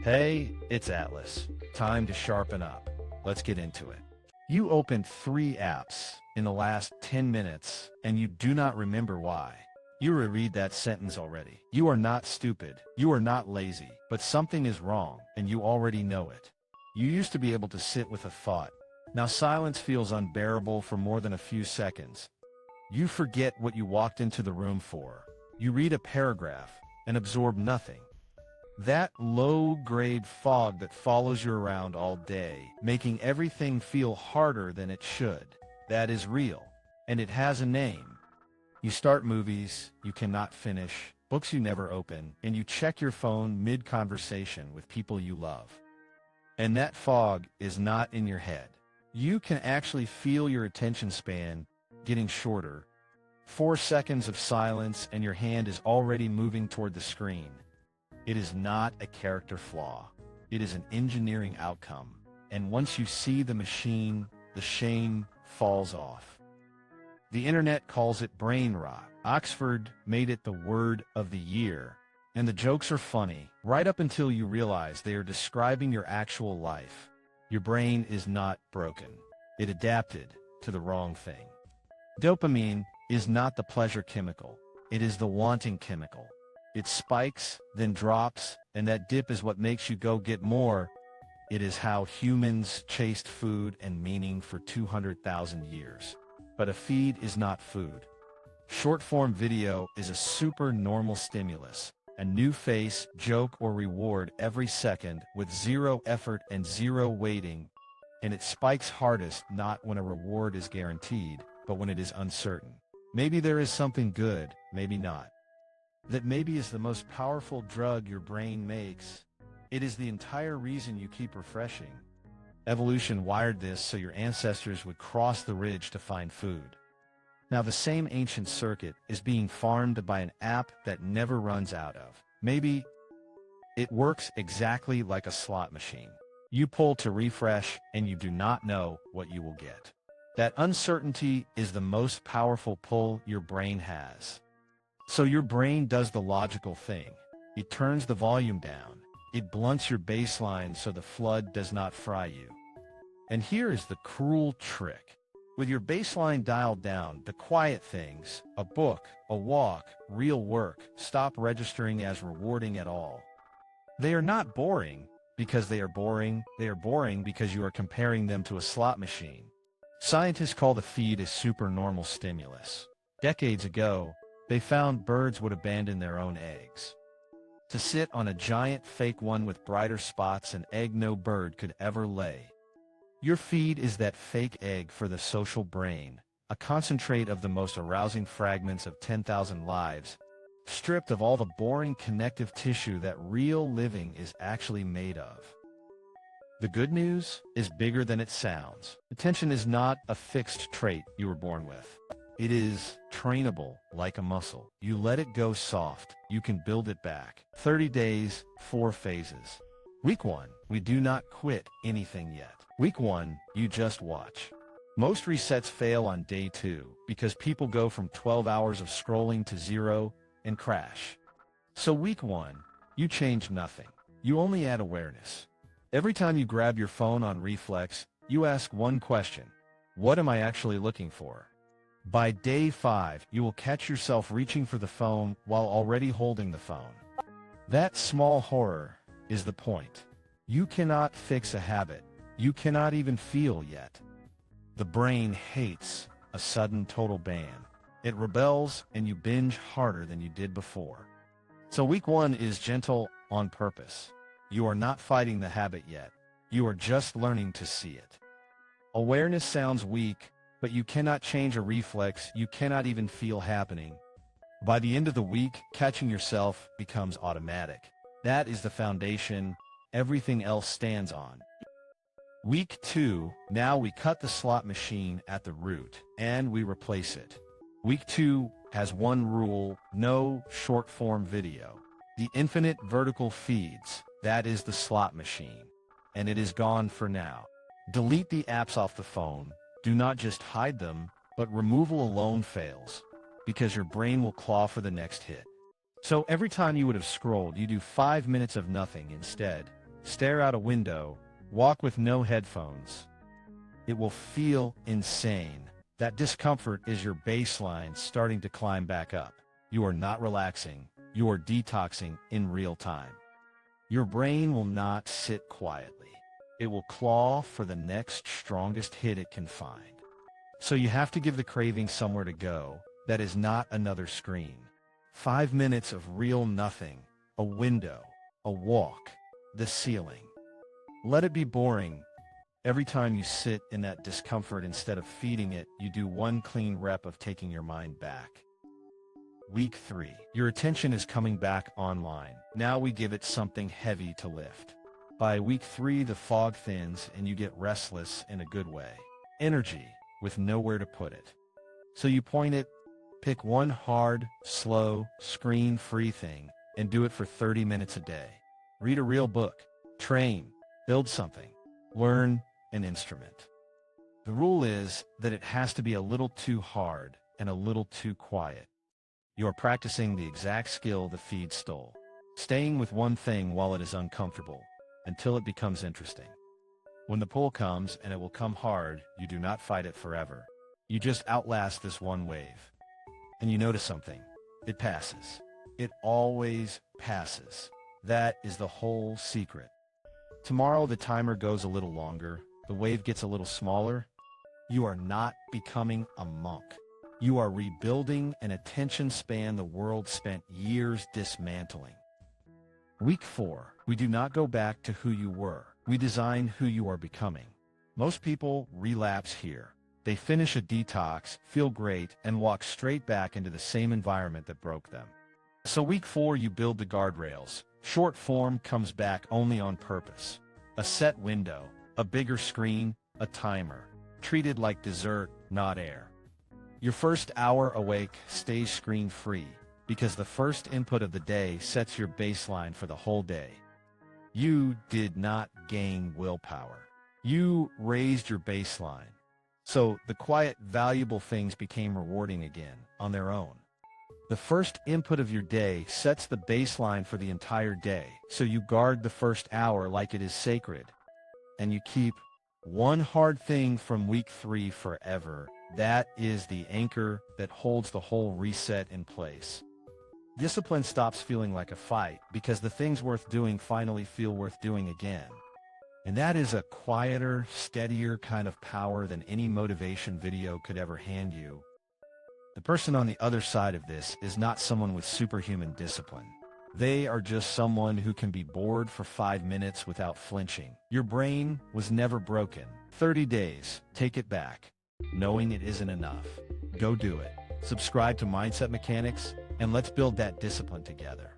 Hey, it's Atlas. Time to sharpen up. Let's get into it. You opened 3 apps in the last 10 minutes and you do not remember why. You reread that sentence already. You are not stupid. You are not lazy. But something is wrong and you already know it. You used to be able to sit with a thought. Now silence feels unbearable for more than a few seconds. You forget what you walked into the room for. You read a paragraph and absorb nothing. That low-grade fog that follows you around all day, making everything feel harder than it should. That is real, and it has a name. You start movies you cannot finish, books you never open, and you check your phone mid-conversation with people you love. And that fog is not in your head. You can actually feel your attention span getting shorter. 4 seconds of silence and your hand is already moving toward the screen. It is not a character flaw. It is an engineering outcome. And once you see the machine, the shame falls off. The internet calls it brain rot. Oxford made it the word of the year. And the jokes are funny, right up until you realize they are describing your actual life. Your brain is not broken. It adapted to the wrong thing. Dopamine is not the pleasure chemical. It is the wanting chemical. It spikes, then drops, and that dip is what makes you go get more. It is how humans chased food and meaning for 200,000 years. But a feed is not food. Short-form video is a supernormal stimulus, a new face, joke, or reward every second with zero effort and zero waiting, and it spikes hardest not when a reward is guaranteed, but when it is uncertain. Maybe there is something good, maybe not. That maybe is the most powerful drug your brain makes. It is the entire reason you keep refreshing. Evolution wired this so your ancestors would cross the ridge to find food. Now the same ancient circuit is being farmed by an app that never runs out of. Maybe it works exactly like a slot machine. You pull to refresh and you do not know what you will get. That uncertainty is the most powerful pull your brain has. So your brain does the logical thing. It turns the volume down. It blunts your baseline so the flood does not fry you. And here is the cruel trick. With your baseline dialed down, the quiet things, a book, a walk, real work, stop registering as rewarding at all. They are not boring because they are boring. They are boring because you are comparing them to a slot machine. Scientists call the feed a supernormal stimulus. Decades ago, they found birds would abandon their own eggs. To sit on a giant fake one with brighter spots an egg no bird could ever lay. Your feed is that fake egg for the social brain, a concentrate of the most arousing fragments of 10,000 lives, stripped of all the boring connective tissue that real living is actually made of. The good news is bigger than it sounds. Attention is not a fixed trait you were born with. It is trainable like a muscle. You let it go soft, you can build it back. 30 days, 4 phases. Week 1, we do not quit anything yet. Week 1, you just watch. Most resets fail on day 2 because people go from 12 hours of scrolling to 0 and crash. So week 1, you change nothing. You only add awareness. Every time you grab your phone on reflex, you ask one question. What am I actually looking for? By day 5, you will catch yourself reaching for the phone while already holding the phone. That small horror is the point. You cannot fix a habit. You cannot even feel yet. The brain hates a sudden total ban. It rebels and you binge harder than you did before. So week 1 is gentle on purpose. You are not fighting the habit yet. You are just learning to see it. Awareness sounds weak, but you cannot change a reflex you cannot even feel happening. By the end of the week, catching yourself becomes automatic. That is the foundation everything else stands on. Week 2, now we cut the slot machine at the root, and we replace it. Week 2 has one rule: no short-form video. The infinite vertical feeds, that is the slot machine. And it is gone for now. Delete the apps off the phone. Do not just hide them, but removal alone fails, because your brain will claw for the next hit. So every time you would have scrolled, you do 5 minutes of nothing instead. Stare out a window, walk with no headphones. It will feel insane. That discomfort is your baseline starting to climb back up. You are not relaxing, you are detoxing in real time. Your brain will not sit quietly. It will claw for the next strongest hit it can find. So you have to give the craving somewhere to go that is not another screen. 5 minutes of real nothing, a window, a walk, the ceiling. Let it be boring. Every time you sit in that discomfort instead of feeding it, you do one clean rep of taking your mind back. Week 3. Your attention is coming back online. Now we give it something heavy to lift. By week 3, the fog thins and you get restless in a good way. Energy, with nowhere to put it. So you point it, pick one hard, slow, screen-free thing, and do it for 30 minutes a day. Read a real book, train, build something, learn an instrument. The rule is that it has to be a little too hard and a little too quiet. You are practicing the exact skill the feed stole, staying with one thing while it is uncomfortable, until it becomes interesting. When the pull comes, and it will come hard, you do not fight it forever. You just outlast this one wave. And you notice something. It passes. It always passes. That is the whole secret. Tomorrow the timer goes a little longer, the wave gets a little smaller. You are not becoming a monk. You are rebuilding an attention span the world spent years dismantling. Week 4. We do not go back to who you were. We design who you are becoming. Most people relapse here. They finish a detox, feel great, and walk straight back into the same environment that broke them. So week 4, you build the guardrails. Short form comes back only on purpose. A set window, a bigger screen, a timer. Treated like dessert, not air. Your first hour awake stays screen-free, because the first input of the day sets your baseline for the whole day. You did not gain willpower. You raised your baseline. So the quiet, valuable things became rewarding again, on their own. The first input of your day sets the baseline for the entire day, so you guard the first hour like it is sacred. And you keep one hard thing from week 3 forever. That is the anchor that holds the whole reset in place. Discipline stops feeling like a fight because the things worth doing finally feel worth doing again. And that is a quieter, steadier kind of power than any motivation video could ever hand you. The person on the other side of this is not someone with superhuman discipline. They are just someone who can be bored for 5 minutes without flinching. Your brain was never broken. 30 days, take it back. Knowing it isn't enough. Go do it. Subscribe to Mindset Mechanics, and let's build that discipline together.